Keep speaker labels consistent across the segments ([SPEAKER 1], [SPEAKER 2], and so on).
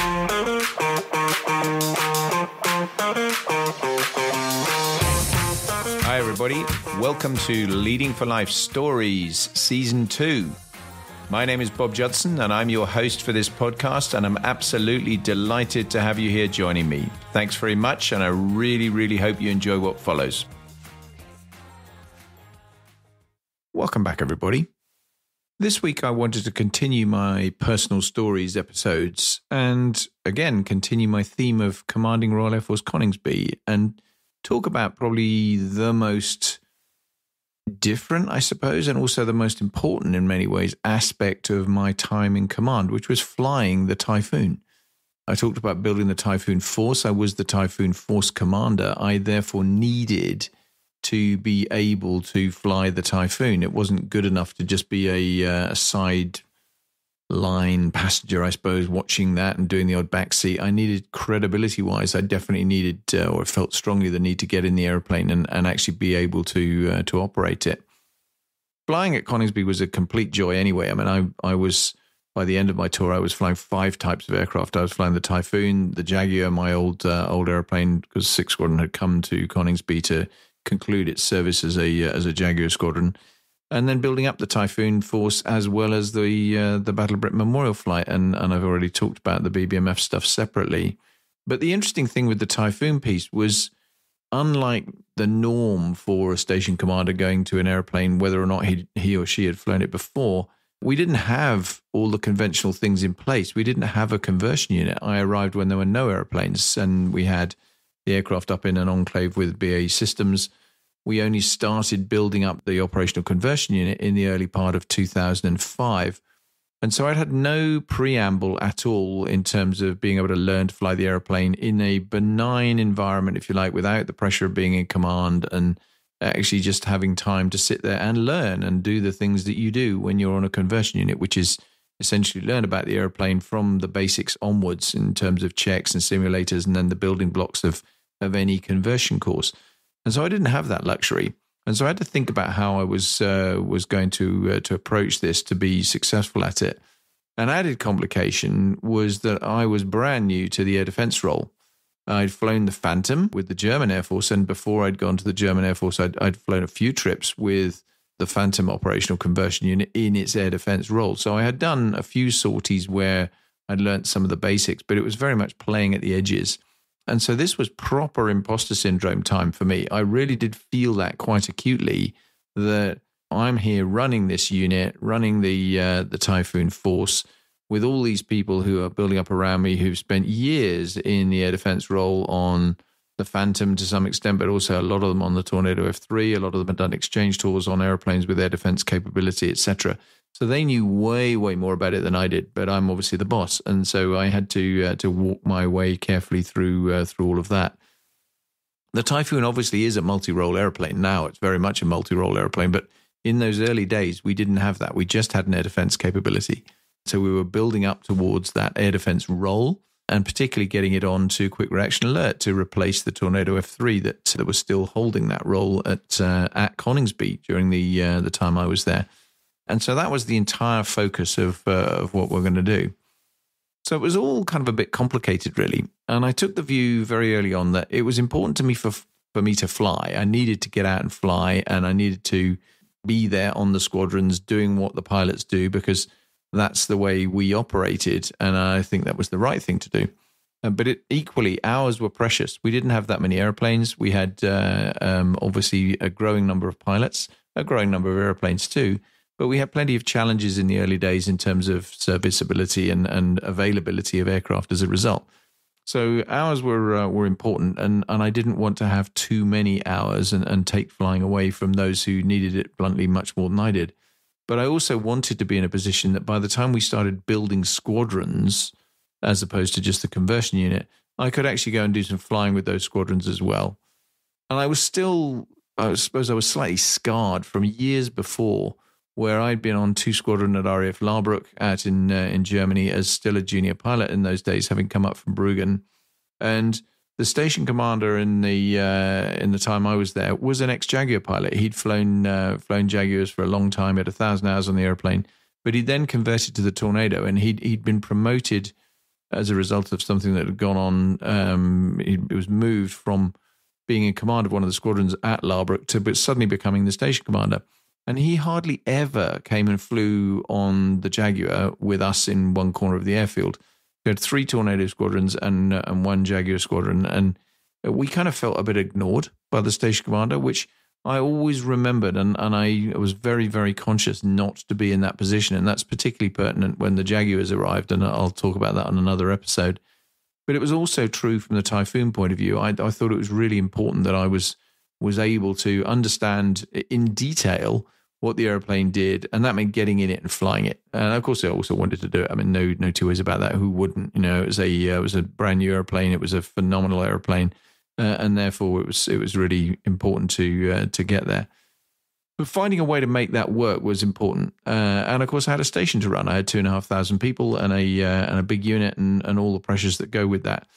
[SPEAKER 1] Hi everybody, welcome to Leading for Life Stories Season 2. My name is Bob Judson and I'm your host for this podcast, and I'm absolutely delighted to have you here joining me. Thanks very much, and I really hope you enjoy what follows. Welcome back everybody. This week I wanted to continue my personal stories episodes and again continue my theme of commanding Royal Air Force Coningsby and talk about probably the most different, I suppose, and also the most important in many ways aspect of my time in command, which was flying the Typhoon. I talked about building the Typhoon force. I was the Typhoon force commander. I therefore needed to be able to fly the Typhoon. It wasn't good enough to just be a side line passenger, I suppose, watching that and doing the odd backseat. I needed, credibility-wise, I definitely needed, or felt strongly the need to get in the aeroplane and actually be able to operate it. Flying at Coningsby was a complete joy anyway. I mean, I was, by the end of my tour, I was flying 5 types of aircraft. I was flying the Typhoon, the Jaguar, my old airplane, because 6th Squadron had come to Coningsby to conclude its service as a Jaguar squadron, and then building up the Typhoon force as well as the Battle of Britain Memorial flight. And I've already talked about the BBMF stuff separately. But the interesting thing with the Typhoon piece was, unlike the norm for a station commander going to an airplane, whether or not he or she had flown it before, we didn't have all the conventional things in place. We didn't have a conversion unit. I arrived when there were no airplanes, and we had the aircraft up in an enclave with BAE Systems. We only started building up the operational conversion unit in the early part of 2005. And so I'd had no preamble at all in terms of being able to learn to fly the airplane in a benign environment, if you like, without the pressure of being in command, and actually just having time to sit there and learn and do the things that you do when you're on a conversion unit, which is essentially learn about the airplane from the basics onwards in terms of checks and simulators and then the building blocks of any conversion course. And so I didn't have that luxury. And so I had to think about how I was going to approach this to be successful at it. An added complication was that I was brand new to the air defense role. I'd flown the Phantom with the German Air Force, and before I'd gone to the German Air Force, I'd flown a few trips with the Phantom operational conversion unit in its air defense role. So I had done a few sorties where I'd learnt some of the basics, but it was very much playing at the edges. And so this was proper imposter syndrome time for me. I really did feel that quite acutely, that I'm here running this unit, running the Typhoon force with all these people who are building up around me who've spent years in the air defense role on the Phantom to some extent, but also a lot of them on the Tornado F3. A lot of them had done exchange tours on airplanes with air defense capability, etc. So they knew way more about it than I did, but I'm obviously the boss. And so I had to walk my way carefully through all of that. The Typhoon obviously is a multi-role airplane now. It's very much a multi-role airplane, but in those early days, we didn't have that. We just had an air defense capability. So we were building up towards that air defense role, and particularly getting it on to quick reaction alert to replace the Tornado F3 that was still holding that role at Coningsby during the time I was there. And so that was the entire focus of what we're going to do. So it was all kind of a bit complicated, really. And I took the view very early on that it was important to me for me to fly. I needed to get out and fly, and I needed to be there on the squadrons doing what the pilots do, because that's the way we operated. And I think that was the right thing to do. But equally, hours were precious. We didn't have that many airplanes. We had obviously a growing number of pilots, a growing number of airplanes too. But we had plenty of challenges in the early days in terms of serviceability and availability of aircraft as a result. So hours were important, and I didn't want to have too many hours and take flying away from those who needed it bluntly much more than I did. But I also wanted to be in a position that by the time we started building squadrons, as opposed to just the conversion unit, I could actually go and do some flying with those squadrons as well. And I suppose I was slightly scarred from years before, where I'd been on 2 Squadron at RAF Larbruck out in Germany as still a junior pilot in those days, having come up from Bruggen. And the station commander in the time I was there was an ex-Jaguar pilot. He'd flown Jaguars for a long time, had 1,000 hours on the airplane, but he then converted to the Tornado, and he'd been promoted as a result of something that had gone on. It was moved from being in command of one of the squadrons at Larbrook to suddenly becoming the station commander. And he hardly ever came and flew on the Jaguar with us in one corner of the airfield. We had 3 Tornado squadrons and 1 Jaguar squadron. And we kind of felt a bit ignored by the station commander, which I always remembered. And I was very, very conscious not to be in that position. And that's particularly pertinent when the Jaguars arrived. And I'll talk about that on another episode. But it was also true from the Typhoon point of view. I thought it was really important that I was able to understand in detail what the airplane did, and that meant getting in it and flying it. And of course, I also wanted to do it. I mean, no two ways about that. Who wouldn't? It was a brand new airplane. It was a phenomenal airplane, and therefore it was really important to get there. But finding a way to make that work was important. And of course, I had a station to run. I had 2,500 people and a big unit and all the pressures that go with that.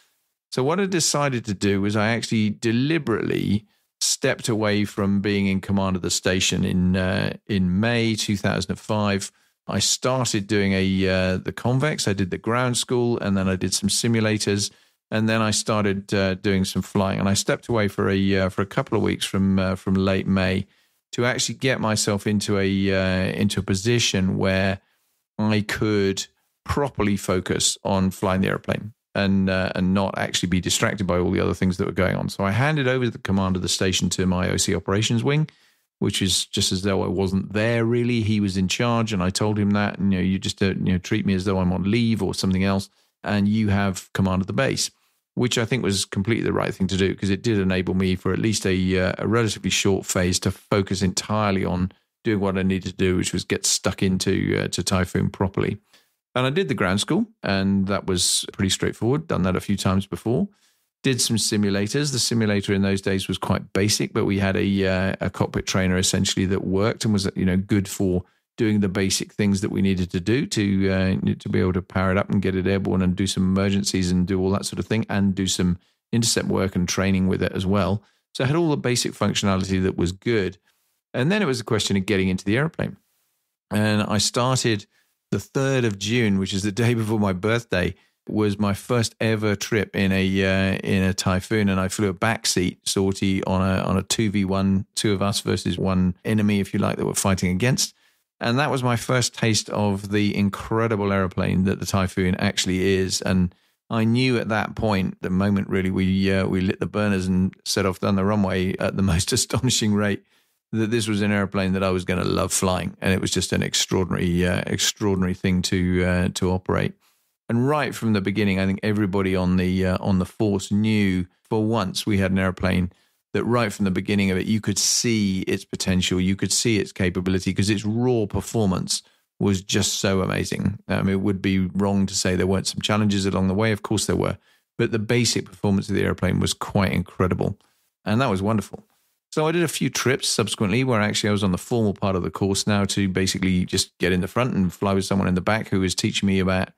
[SPEAKER 1] So what I decided to do was I actually deliberately stepped away from being in command of the station in May 2005. I started doing the convex. I did the ground school, and then I did some simulators, and then I started doing some flying. And I stepped away for a couple of weeks from late May to actually get myself into a position where I could properly focus on flying the airplane and not actually be distracted by all the other things that were going on. So I handed over the command of the station to my OC operations wing, which is just as though I wasn't there really. He was in charge, and I told him that, you just treat me as though I'm on leave or something else, and you have command of the base, which I think was completely the right thing to do, because it did enable me for at least a relatively short phase to focus entirely on doing what I needed to do, which was get stuck into Typhoon properly. And I did the ground school, and that was pretty straightforward. Done that a few times before. Did some simulators. The simulator in those days was quite basic, but we had a cockpit trainer essentially that worked and was good for doing the basic things that we needed to do to be able to power it up and get it airborne and do some emergencies and do all that sort of thing, and do some intercept work and training with it as well. So I had all the basic functionality that was good. And then it was a question of getting into the airplane. And I started the 3rd of June, which is the day before my birthday, was my first ever trip in a Typhoon, and I flew a backseat sortie on a 2v1, 2 of us versus 1 enemy, if you like, that we're fighting against. And that was my first taste of the incredible airplane that the Typhoon actually is. And I knew at that point, the moment really we lit the burners and set off down the runway at the most astonishing rate, that this was an airplane that I was going to love flying. And it was just an extraordinary thing to operate. And right from the beginning, I think everybody on the force knew, for once we had an airplane that right from the beginning of it, you could see its potential, you could see its capability, because its raw performance was just so amazing. It would be wrong to say there weren't some challenges along the way. Of course there were. But the basic performance of the airplane was quite incredible. And that was wonderful. So I did a few trips subsequently where actually I was on the formal part of the course now to basically just get in the front and fly with someone in the back who was teaching me about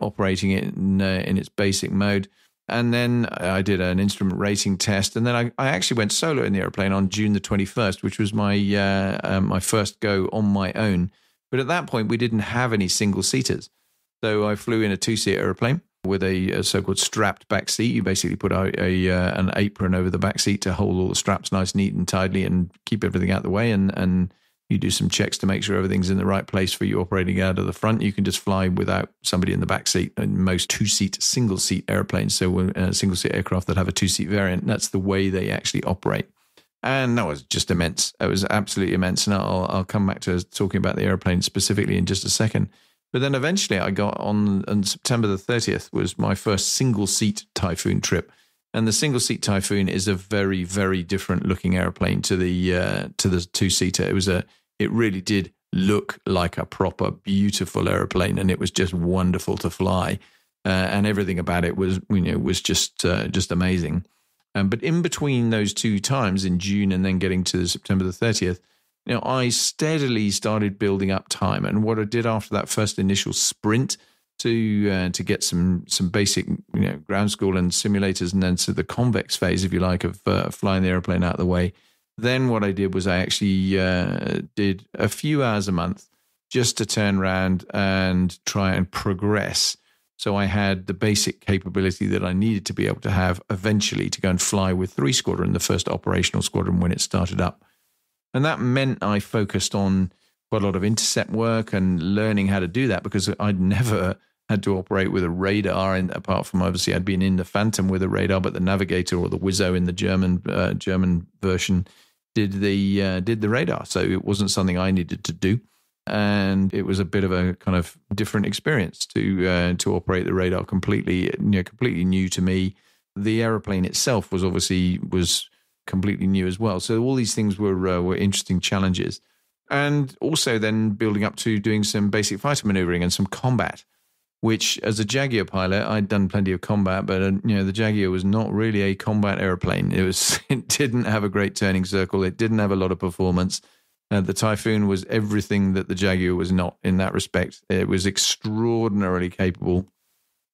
[SPEAKER 1] operating it in its basic mode. And then I did an instrument rating test. And then I actually went solo in the airplane on June the 21st, which was my first go on my own. But at that point, we didn't have any single-seaters. So I flew in a 2-seater airplane with a so-called strapped back seat. You basically put an apron over the back seat to hold all the straps nice, neat and tidily and keep everything out of the way. And you do some checks to make sure everything's in the right place for you operating out of the front. You can just fly without somebody in the back seat. In most 2-seat, single-seat airplanes, so single-seat aircraft that have a 2-seat variant, that's the way they actually operate. And that was just immense. It was absolutely immense. And I'll come back to talking about the airplane specifically in just a second. But then eventually I got on September the 30th was my first single-seat Typhoon trip. And the single-seat Typhoon is a very, very different looking airplane to the 2-seater. It really did look like a proper beautiful airplane, and it was just wonderful to fly. And everything about it was just amazing. But in between those two times in June and then getting to September the 30th, I steadily started building up time. And what I did after that first initial sprint to get some basic ground school and simulators, and then to the convex phase, if you like, of flying the airplane out of the way. Then what I did was I actually did a few hours a month just to turn around and try and progress So I had the basic capability that I needed to be able to have eventually to go and fly with 3 Squadron, the first operational squadron when it started up. And that meant I focused on quite a lot of intercept work and learning how to do that, because I'd never had to operate with a radar, and apart from obviously I'd been in the Phantom with a radar, but the Navigator or the Wizzo in the German version did the radar. So it wasn't something I needed to do. And it was a bit of a kind of different experience to operate the radar completely new to me. The aeroplane itself was completely new as well. So all these things were interesting challenges. And also then building up to doing some basic fighter maneuvering and some combat, which as a Jaguar pilot, I'd done plenty of combat, but the Jaguar was not really a combat airplane. It didn't have a great turning circle. It didn't have a lot of performance. The Typhoon was everything that the Jaguar was not in that respect. It was extraordinarily capable,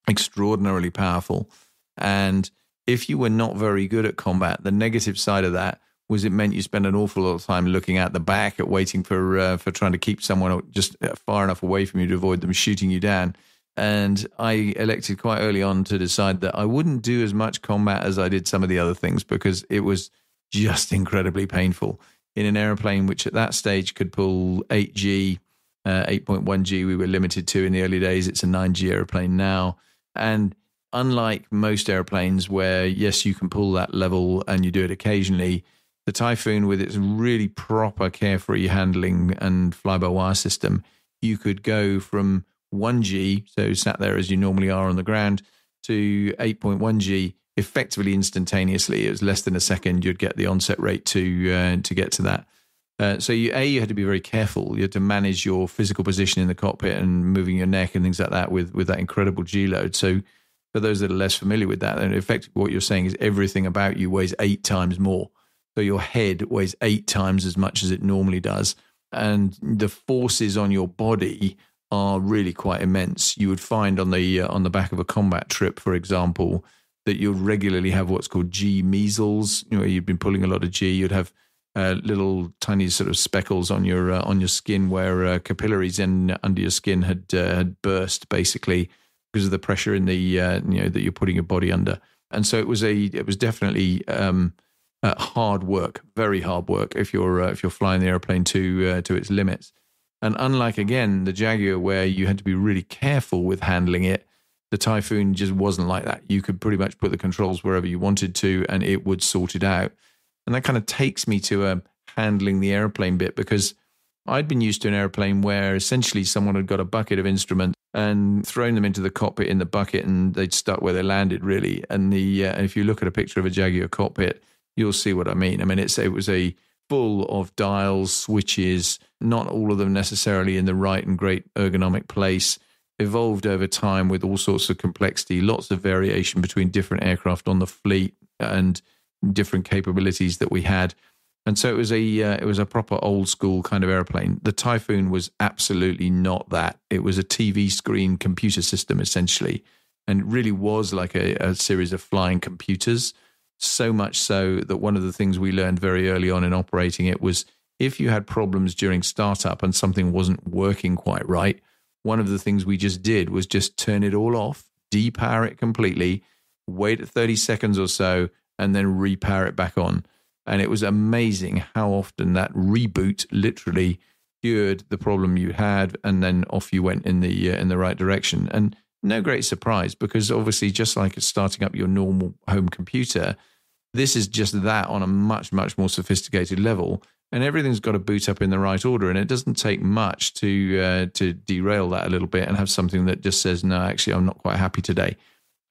[SPEAKER 1] extraordinarily powerful. And if you were not very good at combat, the negative side of that was it meant you spent an awful lot of time looking at the back, at waiting for trying to keep someone just far enough away from you to avoid them shooting you down. And I elected quite early on to decide that I wouldn't do as much combat as I did some of the other things, because it was just incredibly painful. In an airplane which at that stage could pull 8G, 8.1G we were limited to in the early days. It's a 9G airplane now. And unlike most airplanes where, yes, you can pull that level and you do it occasionally, the Typhoon, with its really proper carefree handling and fly-by-wire system, you could go from 1G, so sat there as you normally are on the ground, to 8.1G effectively instantaneously. It was less than a second. You'd get the onset rate to get to that. So you had to be very careful. You had to manage your physical position in the cockpit and moving your neck and things like that with that incredible G load. So for those that are less familiar with that, and effectively what you're saying is everything about you weighs 8 times more. So your head weighs 8 times as much as it normally does. And the forces on your body are really quite immense. You would find on the back of a combat trip, for example, that you'll regularly have what's called G measles. You've been pulling a lot of G. You'd have little tiny sort of speckles on your skin where capillaries under your skin had burst, basically because of the pressure in the that you're putting your body under. And so it was definitely hard work, very hard work if you're flying the airplane to its limits. And unlike, again, the Jaguar, where you had to be really careful with handling it, the Typhoon just wasn't like that. You could pretty much put the controls wherever you wanted to, and it would sort it out. And that kind of takes me to handling the airplane bit, because I'd been used to an airplane where essentially someone had got a bucket of instruments and thrown them into the cockpit in the bucket, and they'd stuck where they landed, really. And if you look at a picture of a Jaguar cockpit, you'll see what I mean. I mean, it was a full of dials, switches, not all of them necessarily in the right and great ergonomic place, evolved over time with all sorts of complexity, lots of variation between different aircraft on the fleet and different capabilities that we had. And so it was a proper old school kind of airplane. The Typhoon was absolutely not that. It was a TV screen computer system, essentially, and it really was like a series of flying computers. So much so that one of the things we learned very early on in operating it was if you had problems during startup and something wasn't working quite right, one of the things we just did was just turn it all off, depower it completely, wait 30 seconds or so, and then repower it back on. And it was amazing how often that reboot literally cured the problem you had, and then off you went in the right direction. And no great surprise, because obviously just like starting up your normal home computer, this is just that on a much, much more sophisticated level, and everything's got to boot up in the right order. And it doesn't take much to derail that a little bit and have something that just says, no, actually, I'm not quite happy today.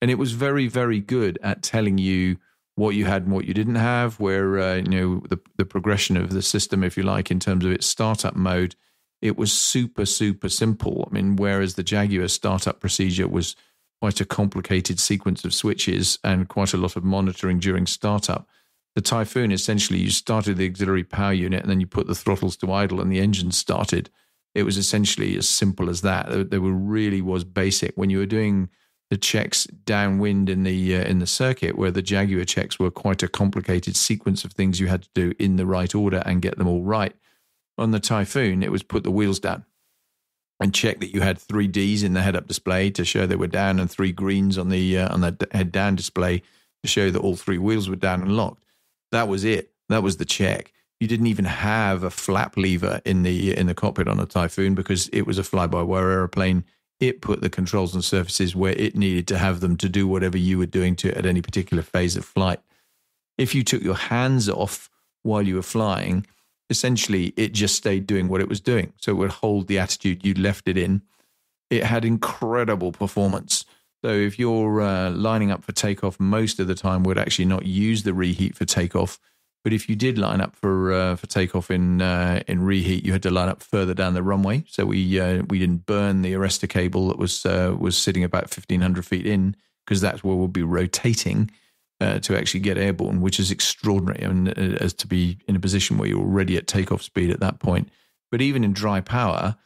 [SPEAKER 1] And it was very, very good at telling you what you had and what you didn't have, where the progression of the system, if you like, in terms of its startup mode, it was super, super simple. I mean, whereas the Jaguar startup procedure was quite a complicated sequence of switches and quite a lot of monitoring during startup, the Typhoon, essentially, you started the auxiliary power unit and then you put the throttles to idle and the engine started. It was essentially as simple as that. There really was basic. When you were doing the checks downwind in the circuit, where the Jaguar checks were quite a complicated sequence of things you had to do in the right order and get them all right. On the Typhoon, it was put the wheels down. and check that you had 3 Ds in the head-up display to show they were down, and 3 greens on the head-down display to show that all 3 wheels were down and locked. That was it. That was the check. You didn't even have a flap lever in the cockpit on a Typhoon because it was a fly-by-wire aeroplane. It put the controls and surfaces where it needed to have them to do whatever you were doing to at any particular phase of flight. If you took your hands off while you were flying, essentially it just stayed doing what it was doing. So it would hold the attitude you'd left it in. It had incredible performance. So if you're lining up for takeoff, most of the time would actually not use the reheat for takeoff. But if you did line up for takeoff in reheat, you had to line up further down the runway. So we didn't burn the arrestor cable that was sitting about 1,500 feet in, because that's where we'll be rotating to actually get airborne, which is extraordinary. I mean, as to be in a position where you're already at takeoff speed at that point. But even in dry power,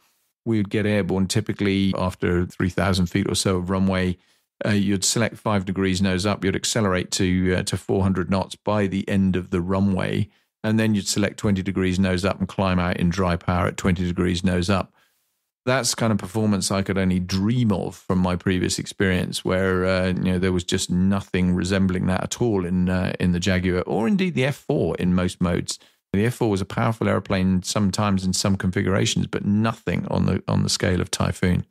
[SPEAKER 1] we would get airborne typically after 3,000 feet or so of runway. You'd select 5 degrees nose up, you'd accelerate to 400 knots by the end of the runway, and then you'd select 20 degrees nose up and climb out in dry power at 20 degrees nose up. That's kind of performance I could only dream of from my previous experience, where there was just nothing resembling that at all in the Jaguar, or indeed the F4 in most modes. The F4 was a powerful airplane sometimes in some configurations, but nothing on the scale of Typhoon.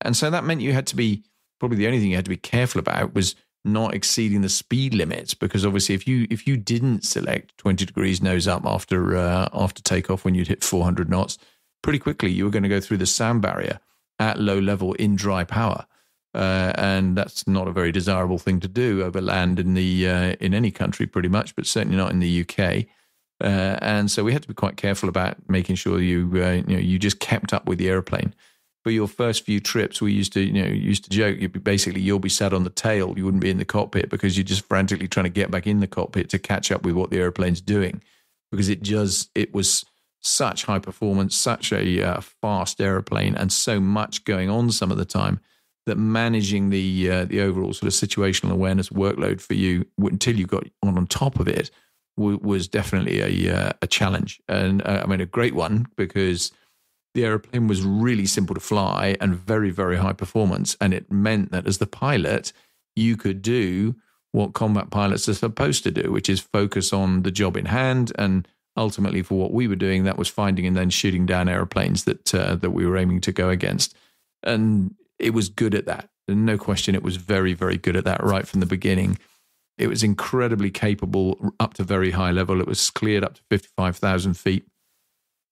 [SPEAKER 1] And so that meant you had to be, probably the only thing you had to be careful about was not exceeding the speed limits, because obviously if you didn't select 20 degrees nose up after takeoff when you'd hit 400 knots, pretty quickly you were going to go through the sound barrier at low level in dry power. And that's not a very desirable thing to do over land in any country pretty much, but certainly not in the UK. And so we had to be quite careful about making sure you just kept up with the airplane. For your first few trips, we used to joke, you'll be sat on the tail. You wouldn't be in the cockpit because you're just frantically trying to get back in the cockpit to catch up with what the airplane's doing, because it was such high performance, such a fast airplane, and so much going on some of the time that managing the overall sort of situational awareness workload for you until you got on top of it was definitely a challenge, and a great one, because the aeroplane was really simple to fly and very, very high performance. And it meant that as the pilot, you could do what combat pilots are supposed to do, which is focus on the job in hand. And ultimately, for what we were doing, that was finding and then shooting down airplanes that we were aiming to go against. And it was good at that. And no question, it was very, very good at that right from the beginning. It was incredibly capable up to very high level. It was cleared up to 55,000 feet.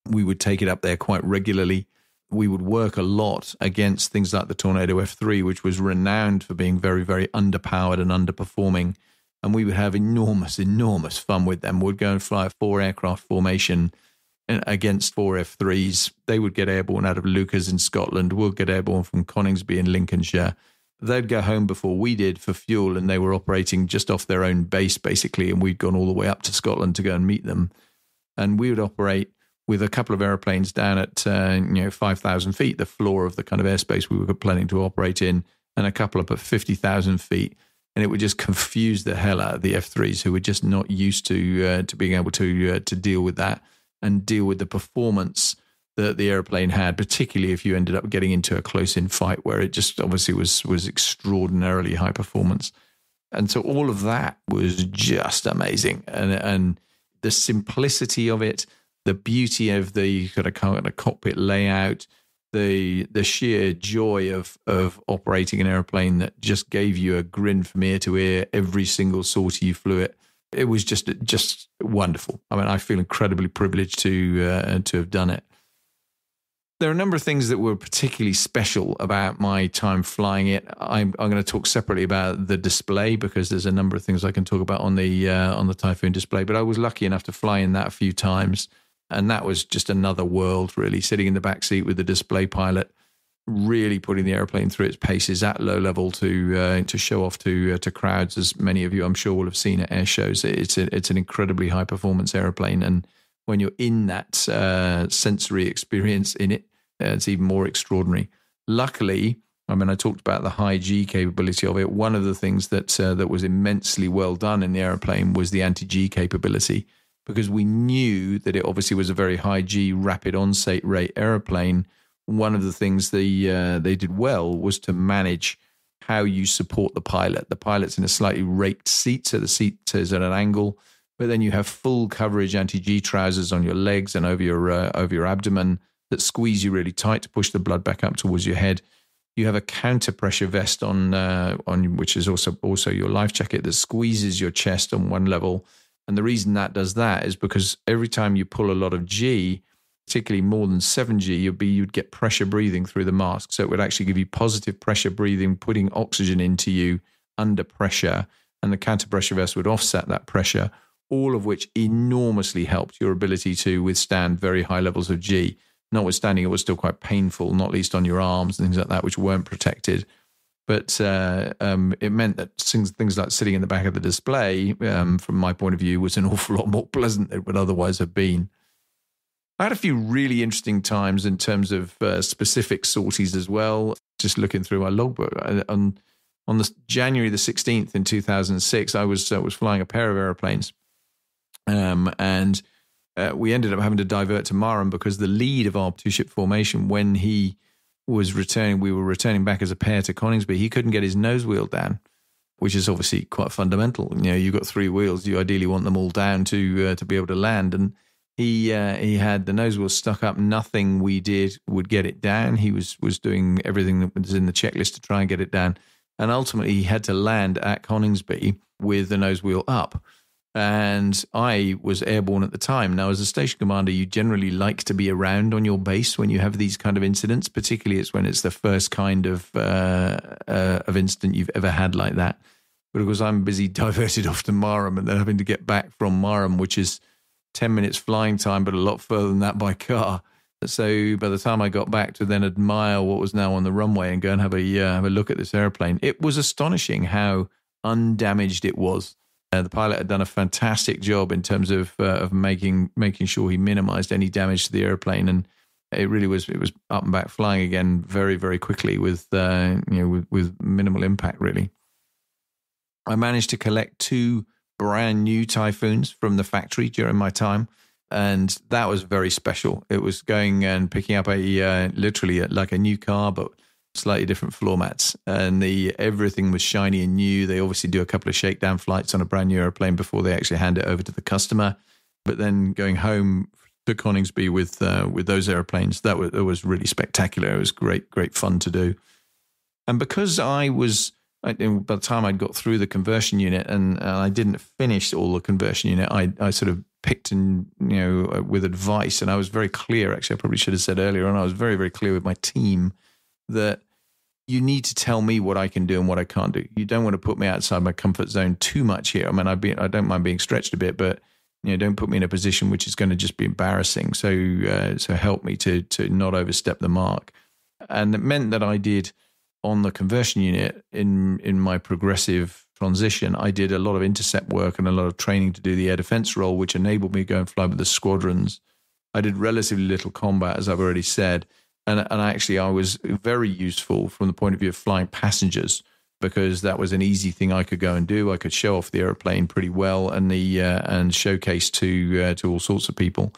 [SPEAKER 1] We would take it up there quite regularly. We would work a lot against things like the Tornado F3, which was renowned for being very, very underpowered and underperforming. And we would have enormous, enormous fun with them. We'd go and fly a 4-aircraft formation against 4 F3s. They would get airborne out of Lucas in Scotland. We'll get airborne from Coningsby in Lincolnshire. They'd go home before we did for fuel, and they were operating just off their own base, basically. And we'd gone all the way up to Scotland to go and meet them. And we would operate with a couple of airplanes down at 5,000 feet, the floor of the kind of airspace we were planning to operate in, and a couple up at 50,000 feet. And it would just confuse the hell out of the F3s, who were just not used to being able to deal with that and deal with the performance that the airplane had, particularly if you ended up getting into a close-in fight where it just obviously was extraordinarily high performance. And so all of that was just amazing. And the simplicity of it, the beauty of the kind of cockpit layout, the sheer joy of operating an airplane that just gave you a grin from ear to ear every single sortie you flew it. It was just wonderful. I mean, I feel incredibly privileged to have done it. There are a number of things that were particularly special about my time flying it. I'm going to talk separately about the display, because there's a number of things I can talk about on the Typhoon display. But I was lucky enough to fly in that a few times. And that was just another world, really, sitting in the back seat with the display pilot, really putting the airplane through its paces at low level to show off to crowds, as many of you, I'm sure, will have seen at air shows. It's an incredibly high performance airplane, and when you're in that sensory experience in it, it's even more extraordinary. Luckily, I mean, I talked about the high G capability of it. One of the things that was immensely well done in the airplane was the anti-G capability, because we knew that it obviously was a very high G rapid onset rate airplane. one of the things they did well was to manage how you support the pilot. The pilot's in a slightly raked seat, so the seat is at an angle, but then you have full coverage anti-G trousers on your legs and over your abdomen that squeeze you really tight to push the blood back up towards your head. You have a counter pressure vest on which is also your life jacket that squeezes your chest on one level. And the reason that does that is because every time you pull a lot of G, particularly more than 7G, you'd get pressure breathing through the mask. So it would actually give you positive pressure breathing, putting oxygen into you under pressure. And the counter pressure vest would offset that pressure, all of which enormously helped your ability to withstand very high levels of G. Notwithstanding, it was still quite painful, not least on your arms and things like that, which weren't protected. But it meant that things like sitting in the back of the display, from my point of view, was an awful lot more pleasant than it would otherwise have been. I had a few really interesting times in terms of specific sorties as well. Just looking through my logbook, on the January the 16th in 2006, I was flying a pair of aeroplanes, and we ended up having to divert to Marham because the lead of our two-ship formation, when he was returning, we were returning back as a pair to Coningsby, he couldn't get his nose wheel down, which is obviously quite fundamental. You know, you've got three wheels, you ideally want them all down to be able to land. And he had the nose wheel stuck up. Nothing we did would get it down. He was doing everything that was in the checklist to try and get it down. And ultimately, he had to land at Coningsby with the nose wheel up. And I was airborne at the time. Now, as a station commander, you generally like to be around on your base when you have these kind of incidents, particularly it's when it's the first kind of incident you've ever had like that. But of course, I'm busy diverted off to Marham and then having to get back from Marham, which is 10 minutes flying time, but a lot further than that by car. So by the time I got back to then admire what was now on the runway and go and have a look at this airplane, it was astonishing how undamaged it was. The pilot had done a fantastic job in terms of making sure he minimized any damage to the airplane, and it was up and back flying again very, very quickly with minimal impact. Really, I managed to collect 2 brand new Typhoons from the factory during my time, and that was very special. It was going and picking up literally like a new car, but slightly different floor mats, and everything was shiny and new. They obviously do a couple of shakedown flights on a brand new airplane before they actually hand it over to the customer. But then going home to Coningsby with those airplanes, that was really spectacular. It was great fun to do. And because by the time I'd got through the conversion unit and I didn't finish all the conversion unit, I sort of picked with advice, and I was very clear. Actually, I probably should have said earlier on, I was very, very clear with my team that you need to tell me what I can do and what I can't do. You don't want to put me outside my comfort zone too much here. I mean, I don't mind being stretched a bit, but don't put me in a position which is going to just be embarrassing. So help me to not overstep the mark. And it meant that I did on the conversion unit in my progressive transition, I did a lot of intercept work and a lot of training to do the air defense role, which enabled me to go and fly with the squadrons. I did relatively little combat, as I've already said. And actually, I was very useful from the point of view of flying passengers, because that was an easy thing I could go and do. I could show off the airplane pretty well and showcase to all sorts of people.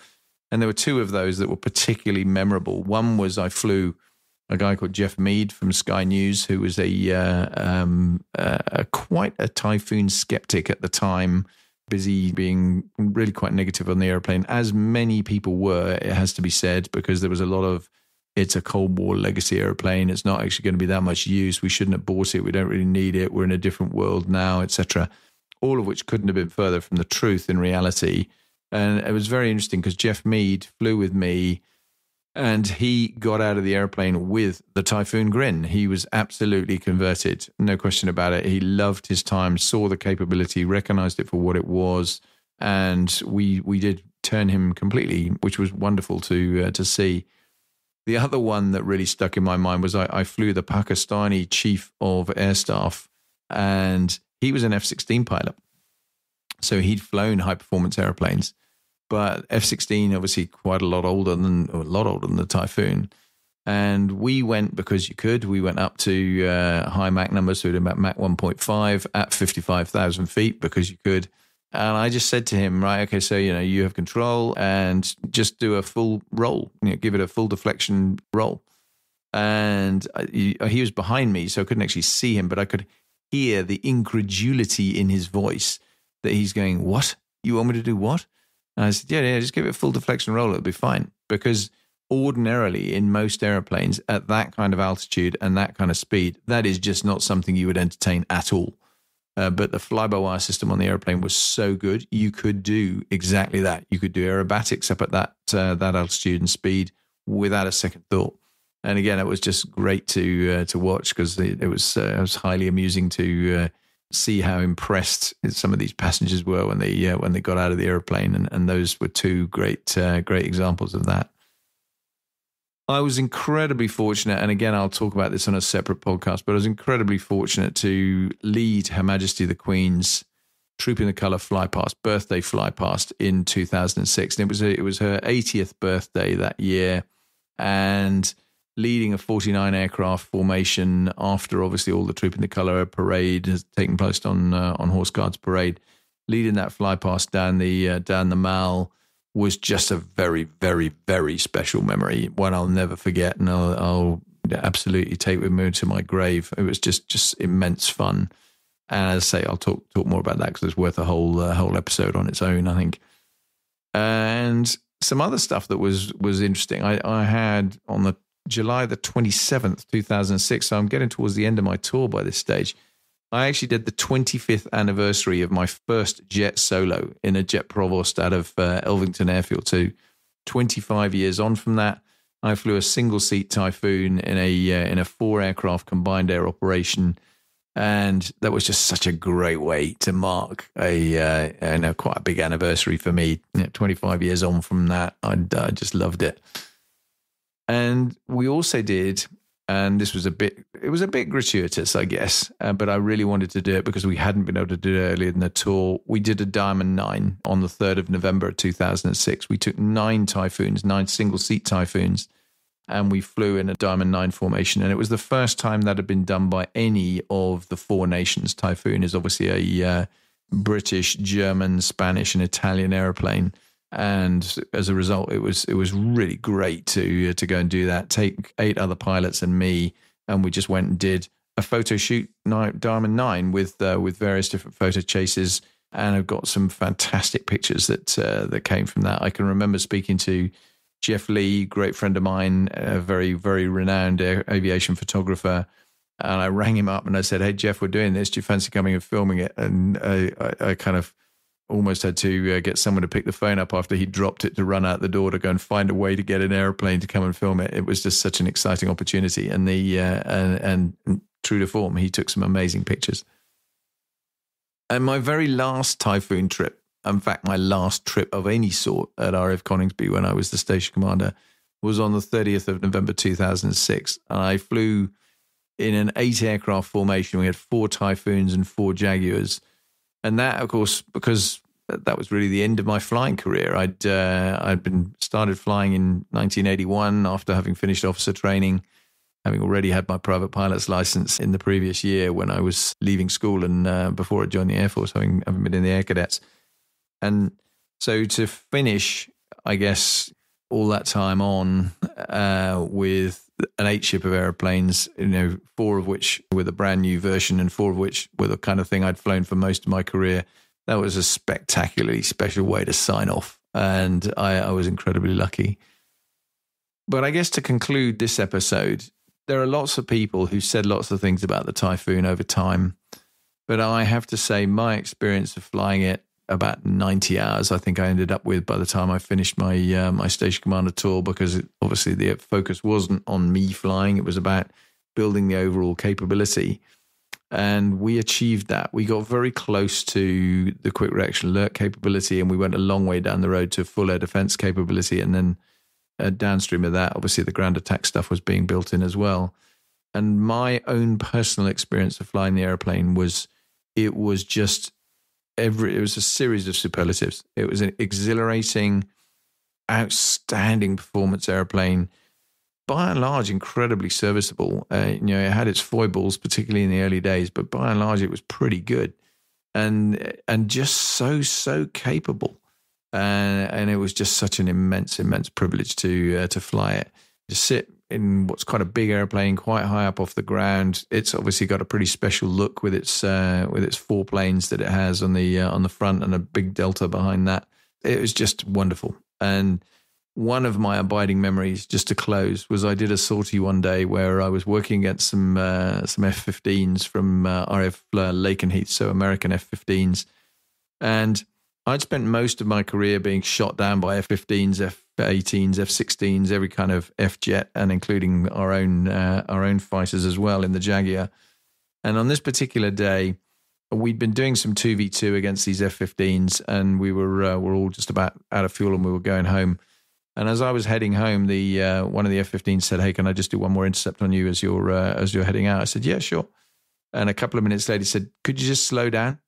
[SPEAKER 1] And there were 2 of those that were particularly memorable. One was I flew a guy called Jeff Mead from Sky News, who was quite a Typhoon skeptic at the time, busy being really quite negative on the airplane, as many people were, it has to be said, because there was a lot of, it's a Cold War legacy airplane. It's not actually going to be that much use. We shouldn't have bought it. We don't really need it. We're in a different world now, etc. All of which couldn't have been further from the truth in reality. And it was very interesting because Jeff Mead flew with me and he got out of the airplane with the Typhoon grin. He was absolutely converted. No question about it. He loved his time, saw the capability, recognized it for what it was. And we did turn him completely, which was wonderful to see. The other one that really stuck in my mind was I flew the Pakistani chief of air staff, and he was an F-16 pilot. So he'd flown high-performance airplanes, but F-16 obviously quite a lot older than the Typhoon. And we went, because you could, we went up to high Mach numbers, so we did about Mach 1.5 at 55,000 feet because you could. And I just said to him, right, okay, so, you have control and just do a full roll, give it a full deflection roll. And he was behind me, so I couldn't actually see him, but I could hear the incredulity in his voice that he's going, "What? You want me to do what?" And I said, yeah, just give it a full deflection roll. It'll be fine. Because ordinarily in most airplanes at that kind of altitude and that kind of speed, that is just not something you would entertain at all. But the fly-by-wire system on the airplane was so good, you could do exactly that. You could do aerobatics up at that altitude and speed without a second thought. And again, it was just great to watch, because it was highly amusing to see how impressed some of these passengers were when they got out of the airplane, and those were two great examples of that. I was incredibly fortunate, and again, I'll talk about this on a separate podcast, but I was incredibly fortunate to lead Her Majesty the Queen's Troop in the Colour birthday flypast in 2006, and it was her 80th birthday that year, and leading a 49 aircraft formation after obviously all the Troop in the Colour parade has taken place on Horse Guards Parade, leading that flypast down the Mall was just a very, very, very special memory, one I'll never forget, and I'll absolutely take with me to my grave. It was just immense fun, and as I say, I'll talk more about that because it's worth a whole episode on its own, I think. And some other stuff that was interesting. I had on the July the 27th, 2006, so I'm getting towards the end of my tour by this stage, I actually did the 25th anniversary of my first jet solo in a Jet Provost out of Elvington Airfield. So 25 years on from that, I flew a single-seat Typhoon in a 4-aircraft combined air operation, and that was just such a great way to mark quite a big anniversary for me. 25 years on from that, I just loved it. And we also did, and this was a bit gratuitous, I guess, but I really wanted to do it because we hadn't been able to do it earlier in the tour. We did a Diamond 9 on the 3rd of November 2006. We took 9 Typhoons, 9 single-seat Typhoons, and we flew in a Diamond 9 formation. And it was the first time that had been done by any of the 4 nations. Typhoon is obviously a British, German, Spanish, and Italian airplane. And as a result, it was really great to go and do that. Take 8 other pilots and me, and we just went and did a photo shoot, Diamond 9, with various different photo chases, and I've got some fantastic pictures that came from that. I can remember speaking to Jeff Lee, great friend of mine, a very, very renowned aviation photographer, and I rang him up and I said, "Hey Jeff, we're doing this. Do you fancy coming and filming it?" And I kind of almost had to get someone to pick the phone up after he dropped it to run out the door to go and find a way to get an airplane to come and film it. It was just such an exciting opportunity, and and true to form, he took some amazing pictures. And my very last Typhoon trip, in fact, my last trip of any sort at RAF Coningsby when I was the station commander, was on the 30th of November 2006, and I flew in an 8-aircraft formation. We had 4 Typhoons and 4 Jaguars. And that, of course, because that was really the end of my flying career. I'd been started flying in 1981 after having finished officer training, having already had my private pilot's license in the previous year when I was leaving school and before I joined the Air Force, having been in the Air Cadets. And so to finish, I guess, all that time on with an 8-ship of airplanes, 4 of which were the brand new version and 4 of which were the kind of thing I'd flown for most of my career. That was a spectacularly special way to sign off, and I was incredibly lucky. But I guess to conclude this episode, there are lots of people who said lots of things about the Typhoon over time, but I have to say my experience of flying it, about 90 hours, I think I ended up with by the time I finished my my station commander tour, because obviously the focus wasn't on me flying. It was about building the overall capability. And we achieved that. We got very close to the quick reaction alert capability, and we went a long way down the road to full air defense capability. And then downstream of that, obviously the ground attack stuff was being built in as well. And my own personal experience of flying the airplane was it was a series of superlatives. It was an exhilarating, outstanding performance airplane, by and large, incredibly serviceable. It had its foibles, particularly in the early days, but by and large, it was pretty good, and just so capable. And it was just such an immense privilege to fly it, to sit in what's quite a big airplane, quite high up off the ground. It's obviously got a pretty special look with its 4 planes that it has on the front and a big delta behind that. It was just wonderful. And one of my abiding memories, just to close, was I did a sortie one day where I was working against some F-15s from RAF Lakenheath, so American F-15s. And I'd spent most of my career being shot down by F-15s, F-18s, F-16s, every kind of F-jet, and including our own fighters as well in the Jaguar. And on this particular day, we'd been doing some 2v2 against these F-15s, and we were all just about out of fuel, and we were going home. And as I was heading home, one of the F-15s said, "Hey, can I just do one more intercept on you as you're heading out?" I said, "Yeah, sure." And a couple of minutes later, he said, "Could you just slow down?"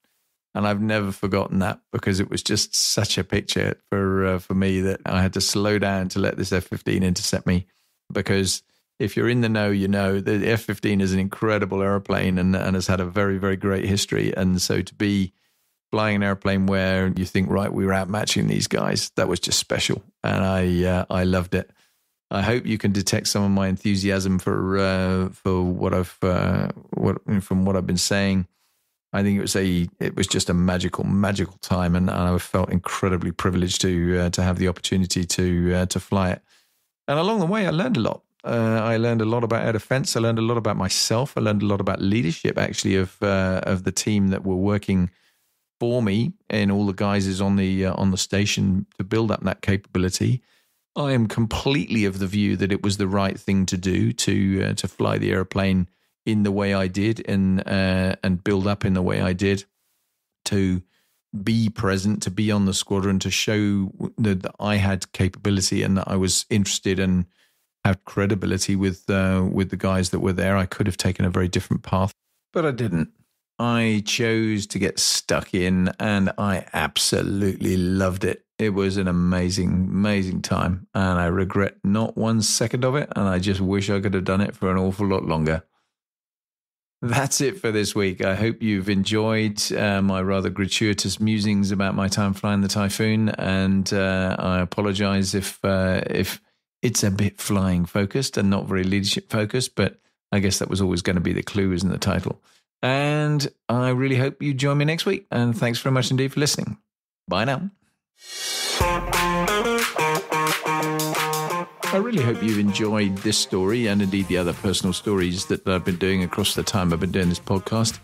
[SPEAKER 1] And I've never forgotten that, because it was just such a picture for me that I had to slow down to let this F-15 intercept me. Because if you're in the know, you know the F-15 is an incredible airplane and has had a very, very great history. And so to be flying an airplane where you think, right, we were outmatching these guys, that was just special. And I loved it. I hope you can detect some of my enthusiasm for what I've been saying. I think it was just a magical time, and I felt incredibly privileged to have the opportunity to fly it. And along the way, I learned a lot. I learned a lot about air defense. I learned a lot about myself. I learned a lot about leadership, actually, of the team that were working for me in all the guises on the station to build up that capability. I am completely of the view that it was the right thing to do to fly the airplane in the way I did and build up in the way I did, to be present, to be on the squadron, to show that I had capability and that I was interested and had credibility with the guys that were there. I could have taken a very different path, but I didn't. I chose to get stuck in, and I absolutely loved it. It was an amazing, amazing time, and I regret not 1 second of it, and I just wish I could have done it for an awful lot longer. That's it for this week. I hope you've enjoyed my rather gratuitous musings about my time flying the Typhoon, and I apologize if it's a bit flying focused and not very leadership focused, but I guess that was always going to be the clue, isn't the title? And I really hope you join me next week, and thanks very much indeed for listening. Bye now. I really hope you've enjoyed this story and indeed the other personal stories that I've been doing across the time I've been doing this podcast.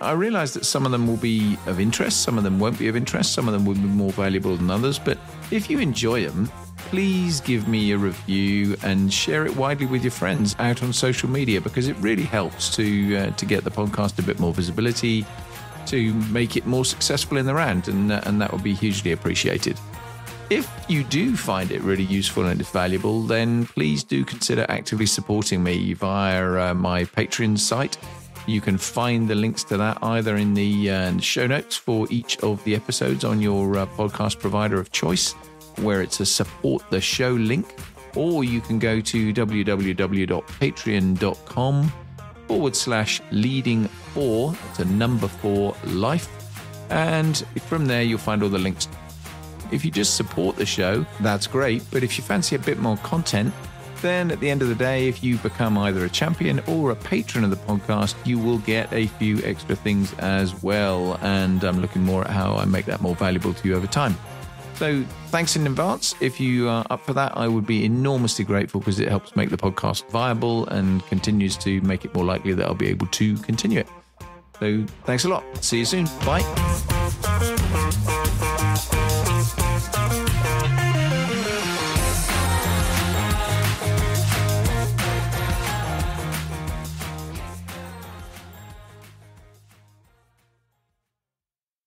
[SPEAKER 1] I realize that some of them will be of interest, some of them won't be of interest, some of them will be more valuable than others. But if you enjoy them, please give me a review and share it widely with your friends out on social media, because it really helps to get the podcast a bit more visibility, to make it more successful in the round, and that would be hugely appreciated. If you do find it really useful and it's valuable, then please do consider actively supporting me via my Patreon site. You can find the links to that either in the show notes for each of the episodes on your podcast provider of choice, where it's a support the show link, or you can go to www.patreon.com/leading4, it's a number 4 life, and from there you'll find all the links. If you just support the show, that's great. But if you fancy a bit more content, then at the end of the day, if you become either a champion or a patron of the podcast, you will get a few extra things as well. And I'm looking more at how I make that more valuable to you over time. So thanks in advance. If you are up for that, I would be enormously grateful, because it helps make the podcast viable and continues to make it more likely that I'll be able to continue it. So thanks a lot. See you soon. Bye.